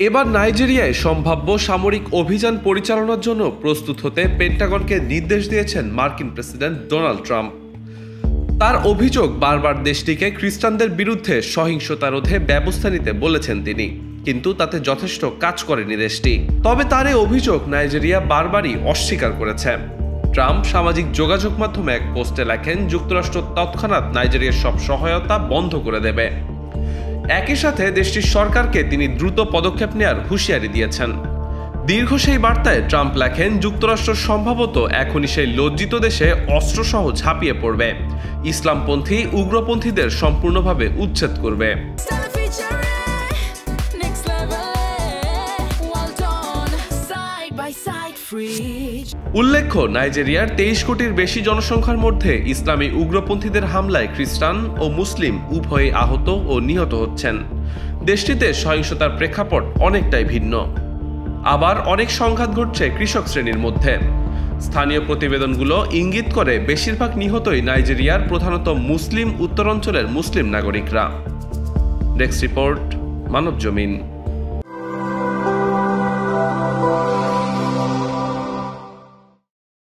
এবার নাইজেরিয়ায় সম্ভাব্য সামরিক অভিযান পরিচালনার জন্য প্রস্তুত হতে পেন্টাগনকে নির্দেশ দিয়েছেন মার্কিন প্রেসিডেন্ট ডোনাল্ড ট্রাম্প। তার অভিযোগ, বারবার দেশটিকে খ্রিস্টানদের বিরুদ্ধে সহিংসতা রোধে ব্যবস্থা নিতে বলেছেন তিনি, কিন্তু তাতে যথেষ্ট কাজ করেনি দেশটি। তবে তার এই অভিযোগ নাইজেরিয়া বারবারই অস্বীকার করেছে। ট্রাম্প সামাজিক যোগাযোগ মাধ্যমে এক পোস্টে লেখেন, যুক্তরাষ্ট্র তৎক্ষণাৎ নাইজেরিয়ার সব সহায়তা বন্ধ করে দেবে। একই সাথে দেশটির সরকারকে তিনি দ্রুত পদক্ষেপ নেওয়ার হুঁশিয়ারি দিয়েছেন। দীর্ঘ সেই বার্তায় ট্রাম্প লেখেন, যুক্তরাষ্ট্র সম্ভবত এখনই সেই লজ্জিত দেশে অস্ত্রসহ ঝাঁপিয়ে পড়বে, ইসলামপন্থী উগ্রপন্থীদের সম্পূর্ণভাবে উচ্ছেদ করবে। উল্লেখ্য, নাইজেরিয়ার 23 কোটির বেশি জনসংখ্যার মধ্যে ইসলামী উগ্রপন্থীদের হামলায় খ্রিস্টান ও মুসলিম উভয়ে আহত ও নিহত হচ্ছেন। দেশটিতে সহিংসতার প্রেক্ষাপট অনেকটাই ভিন্ন। আবার অনেক সংঘাত ঘটছে কৃষক শ্রেণীর মধ্যে। স্থানীয় প্রতিবেদনগুলো ইঙ্গিত করে বেশিরভাগ নিহতই নাইজেরিয়ার প্রধানত মুসলিম উত্তরাঞ্চলের মুসলিম নাগরিকরা। Desk report, Manabzamin.